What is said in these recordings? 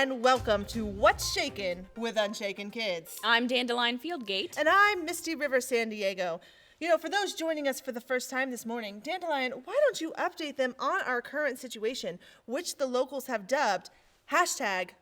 and welcome to What's Shaken with Unshaken Kids. I'm Dandelion Fieldgate. And I'm Misty River San Diego. For those joining us for the first time this morning, Dandelion, why don't you update them on our current situation, which the locals have dubbed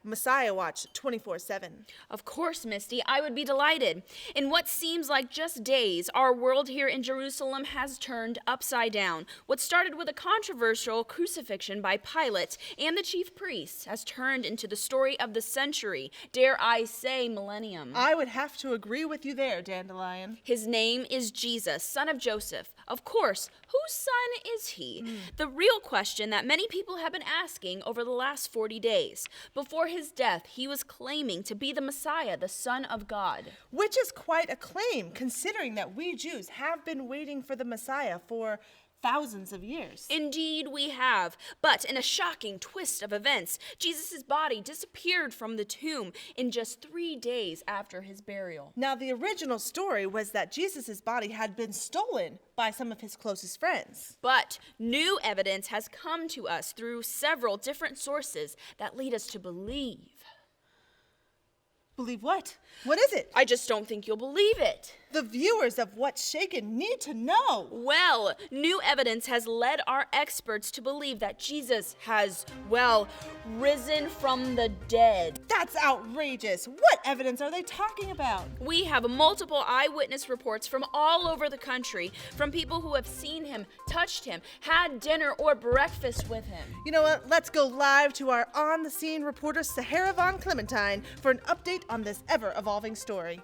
Messiah Watch 24/7. Of course, Misty, I would be delighted. In what seems like just days, our world here in Jerusalem has turned upside down. What started with a controversial crucifixion by Pilate and the chief priests has turned into the story of the century, dare I say millennium. I would have to agree with you there, Dandelion. His name is Jesus, son of Joseph. Of course, whose son is he? The real question that many people have been asking over the last 40 days. Before his death, he was claiming to be the Messiah, the Son of God. Which is quite a claim, considering that we Jews have been waiting for the Messiah for thousands of years. Indeed, we have. But in a shocking twist of events, Jesus' body disappeared from the tomb in just 3 days after his burial. Now, the original story was that Jesus' body had been stolen by some of his closest friends. But new evidence has come to us through several different sources that lead us to believe. Believe what? What is it? I just don't think you'll believe it. The viewers of What's Shaken need to know. Well, new evidence has led our experts to believe that Jesus has, risen from the dead. That's outrageous. What evidence are they talking about? We have multiple eyewitness reports from all over the country, from people who have seen him, touched him, had dinner or breakfast with him. You know what? Let's go live to our on-the-scene reporter, SAHARA von Clementine, for an update on this ever-evolving story.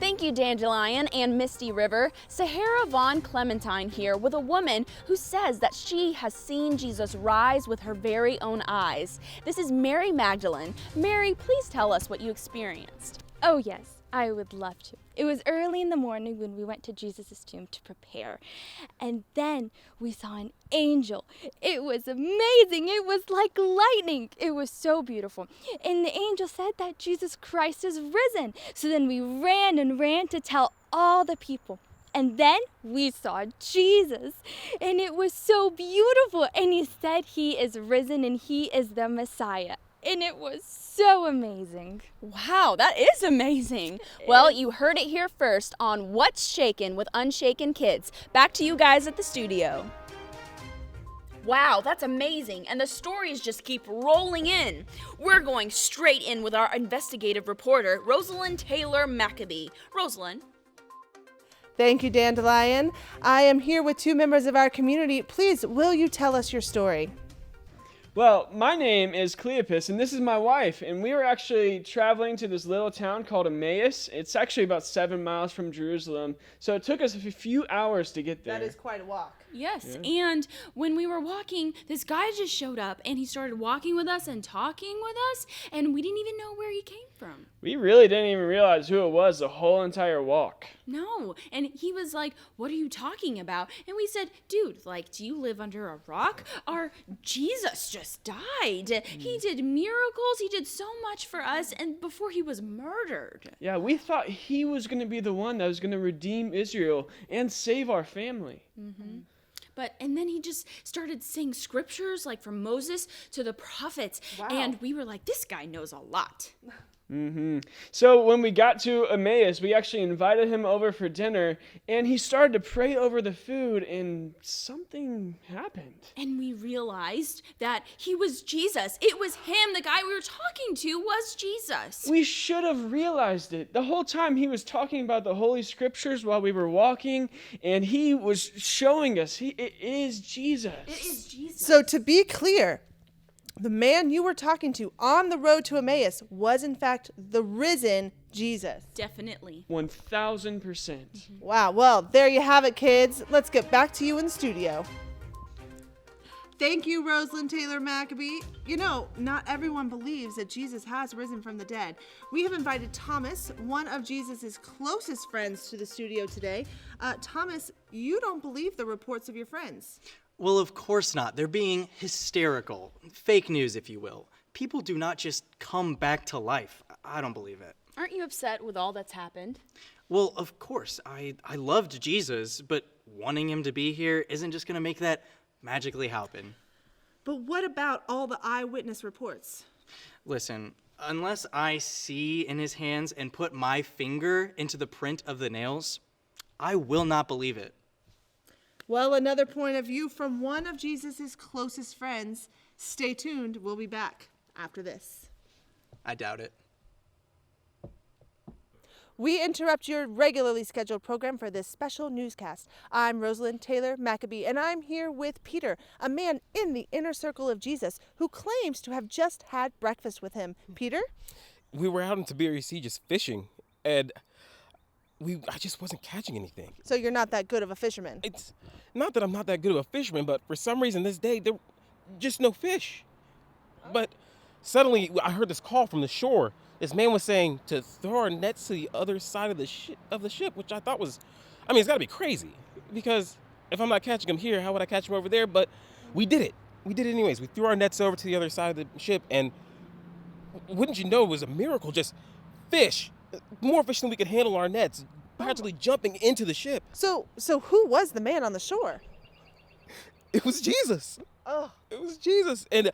Thank you, Dandelion and Misty River. SAHARA von Clementine here with a woman who says that she has seen Jesus rise with her very own eyes. This is Mary Magdalene. Mary, please tell us what you experienced. Oh yes, I would love to. It was early in the morning when we went to Jesus' tomb to prepare. And then we saw an angel. It was amazing. It was like lightning. It was so beautiful. And the angel said that Jesus Christ is risen. So then we ran and ran to tell all the people. And then we saw Jesus. And it was so beautiful. And he said he is risen and he is the Messiah. And it was so amazing. Wow, that is amazing. Well, you heard it here first on What's Shaken with Unshaken Kids. Back to you guys at the studio. Wow, that's amazing, and the stories just keep rolling in. We're going straight in with our investigative reporter, Rosalind Taylor Maccabee. Rosalind. Thank you, Dandelion. I am here with two members of our community. Please, will you tell us your story? Well, my name is CLEOPAS, and this is my wife, and we were actually traveling to this little town called Emmaus. It's actually about 7 miles from Jerusalem, so it took us a few hours to get there. That is quite a walk. Yes, and when we were walking, this guy just showed up, and he started walking with us and talking with us, and we didn't even know where he came from. We really didn't even realize who it was the whole entire walk. No, and he was like, what are you talking about? And we said, dude, do you live under a rock? Our Jesus just died. He did miracles. He did so much for us, and before he was murdered. Yeah, we thought he was going to be the one that was going to redeem Israel and save our family. Mm-hmm. And then he just started saying scriptures from Moses to the prophets. Wow. And we were like, this guy knows a lot. Mm-hmm. So when we got to Emmaus, we actually invited him over for dinner, and he started to pray over the food, and something happened. And we realized that he was Jesus. It was him. The guy we were talking to was Jesus. We should have realized it. The whole time he was talking about the Holy Scriptures while we were walking, and he was showing us it is Jesus. It is Jesus. So to be clear, the man you were talking to on the road to Emmaus was, in fact, the risen Jesus. Definitely. 1,000%. Wow. Well, there you have it, kids. Let's get back to you in the studio. Thank you, Rosalind Taylor Maccabee. Not everyone believes that Jesus has risen from the dead. We have invited Thomas, one of Jesus's closest friends, to the studio today. Thomas, you don't believe the reports of your friends. Well, of course not. They're being hysterical. Fake news, if you will. People do not just come back to life. I don't believe it. Aren't you upset with all that's happened? Well, of course. I loved Jesus, but wanting him to be here isn't just going to make that magically happen. But what about all the eyewitness reports? Listen, unless I see in his hands and put my finger into the print of the nails, I will not believe it. Well, another point of view from one of Jesus' closest friends. Stay tuned. We'll be back after this. I doubt it. We interrupt your regularly scheduled program for this special newscast. I'm Rosalind Taylor Maccabee, and I'm here with Peter, a man in the inner circle of Jesus who claims to have just had breakfast with him. Peter? We were out in Tiberias Sea just fishing, and I just wasn't catching anything. So you're not that good of a fisherman? It's not that I'm not that good of a fisherman, but for some reason this day there were just no fish. But suddenly I heard this call from the shore. This man was saying to throw our nets to the other side of the ship, which I thought was, it's got to be crazy. Because if I'm not catching him here, how would I catch him over there? But we did it. We did it anyways. We threw our nets over to the other side of the ship, and wouldn't you know, it was a miracle. Just fish, more fish than we could handle our nets, practically jumping into the ship. So who was the man on the shore? It was Jesus. Oh. It was Jesus. And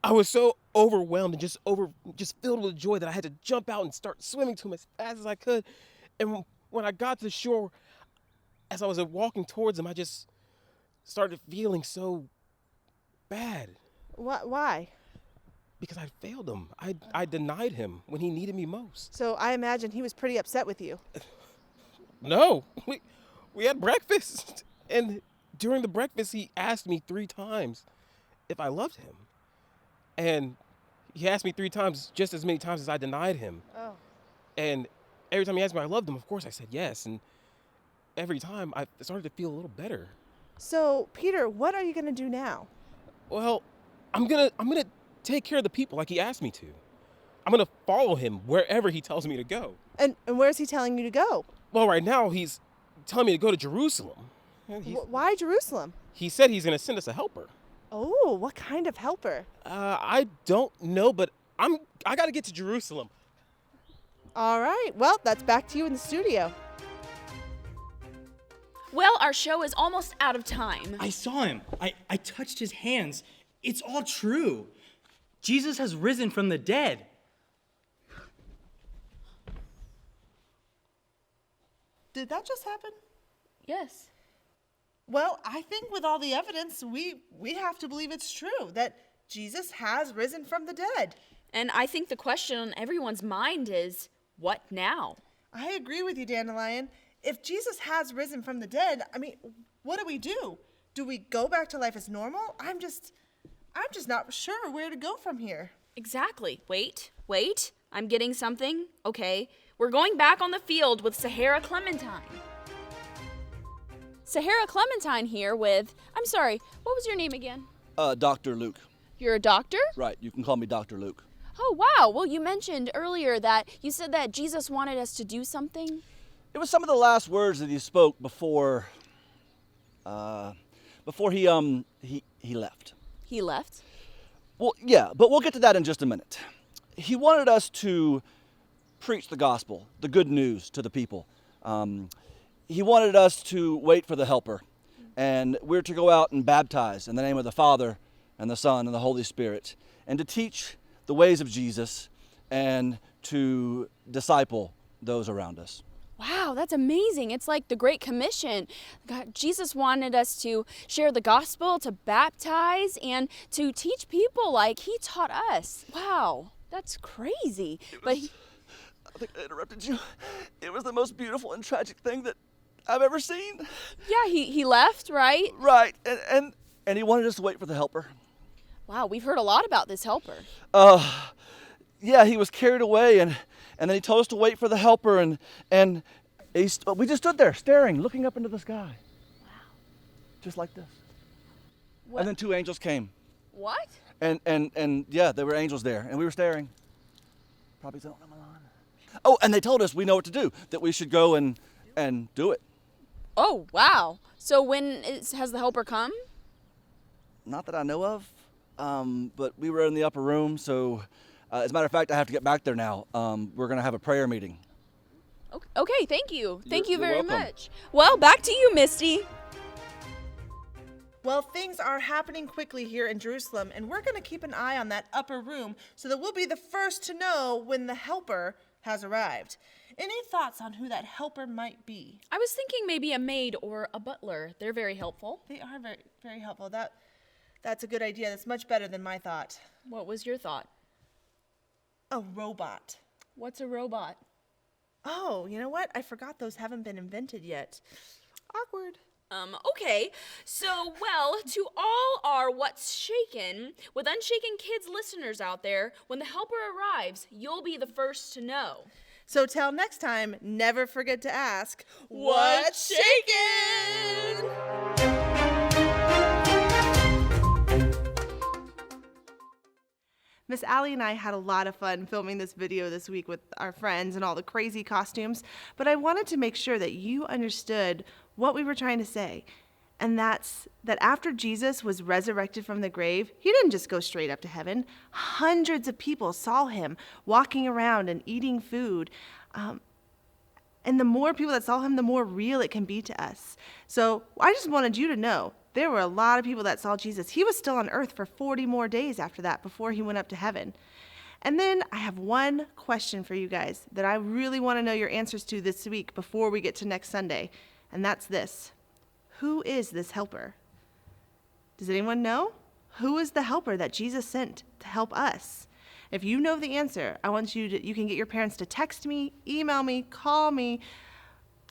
I was so overwhelmed and just filled with joy that I had to jump out and start swimming to him as fast as I could. And when I got to the shore, as I was walking towards him, I just started feeling so bad. Why? Because I failed him. I denied him when he needed me most. So I imagine he was pretty upset with you. No, we had breakfast. And during the breakfast, he asked me 3 times if I loved him. And he asked me 3 times, just as many times as I denied him. Oh. And every time he asked me if I loved him, of course I said yes. And every time I started to feel a little better. So, Peter, what are you going to do now? Well, I'm gonna take care of the people like he asked me to. I'm gonna follow him wherever he tells me to go. And where's he telling you to go? Well, right now he's telling me to go to Jerusalem. Why Jerusalem? He said he's gonna send us a helper. Oh, what kind of helper? I don't know, but I gotta get to Jerusalem. All right. Well, that's back to you in the studio. Well, our show is almost out of time. I saw him. I touched his hands. It's all true. Jesus has risen from the dead. Did that just happen? Yes. Well, I think with all the evidence, we have to believe it's true, that Jesus has risen from the dead. And I think the question on everyone's mind is, what now? I agree with you, Dandelion. If Jesus has risen from the dead, what do? Do we go back to life as normal? I'm just not sure where to go from here. Exactly. Wait. I'm getting something. Okay. We're going back on the field with SAHARA Clementine. SAHARA Clementine here with, I'm sorry, what was your name again? Dr. Luke. You're a doctor? Right, you can call me Dr. Luke. Oh, wow. Well, you mentioned earlier that you said that Jesus wanted us to do something. It was some of the last words that he spoke before he left. He left? Well, yeah, but we'll get to that in just a minute. He wanted us to preach the gospel, the good news to the people. He wanted us to wait for the helper, and we're to go out and baptize in the name of the Father and the Son and the Holy Spirit, and to teach the ways of Jesus and to disciple those around us. Wow, that's amazing. It's like the Great Commission. God, Jesus wanted us to share the gospel, to baptize, and to teach people like he taught us. Wow, that's crazy. I think I interrupted you. It was the most beautiful and tragic thing that I've ever seen. Yeah, he left, right? Right, and he wanted us to wait for the helper. Wow, we've heard a lot about this helper. Yeah, he was carried away, and then he told us to wait for the helper, and we just stood there staring, looking up into the sky. Wow. Just like this. What? And then 2 angels came. What? And yeah, there were angels there, and we were staring. Probably don't know my line. Oh, and they told us we know what to do, that we should go and do it. Oh, wow. So has the helper come? Not that I know of, but we were in the upper room, so as a matter of fact, I have to get back there now. We're going to have a prayer meeting. Okay, thank you. Thank you You're very welcome. much. Well, back to you, Misty. Well, things are happening quickly here in Jerusalem, and we're going to keep an eye on that upper room so that we'll be the first to know when the helper has arrived. Any thoughts on who that helper might be? I was thinking maybe a maid or a butler. They're very helpful. They are very, very helpful. That's a good idea. That's much better than my thought. What was your thought? A robot. What's a robot? Oh, you know what? I forgot those haven't been invented yet. Awkward. Okay. So, well, to all our What's Shaken, with Unshaken Kids listeners out there, when the helper arrives, you'll be the first to know. So till next time, never forget to ask, what's shaking? Miss Allie and I had a lot of fun filming this video this week with our friends and all the crazy costumes, but I wanted to make sure that you understood what we were trying to say. And that's that after Jesus was resurrected from the grave, he didn't just go straight up to heaven. Hundreds of people saw him walking around and eating food. And the more people that saw him, the more real it can be to us. So I just wanted you to know there were a lot of people that saw Jesus. He was still on earth for 40 more days after that before he went up to heaven. And then I have one question for you guys that I really want to know your answers to this week before we get to next Sunday. And that's this. Who is this helper? Does anyone know? Who is the helper that Jesus sent to help us? If you know the answer, I want you can get your parents to text me, email me, call me,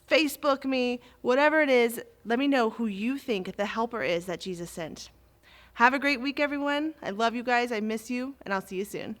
Facebook me, whatever it is. Let me know who you think the helper is that Jesus sent. Have a great week, everyone. I love you guys. I miss you, and I'll see you soon.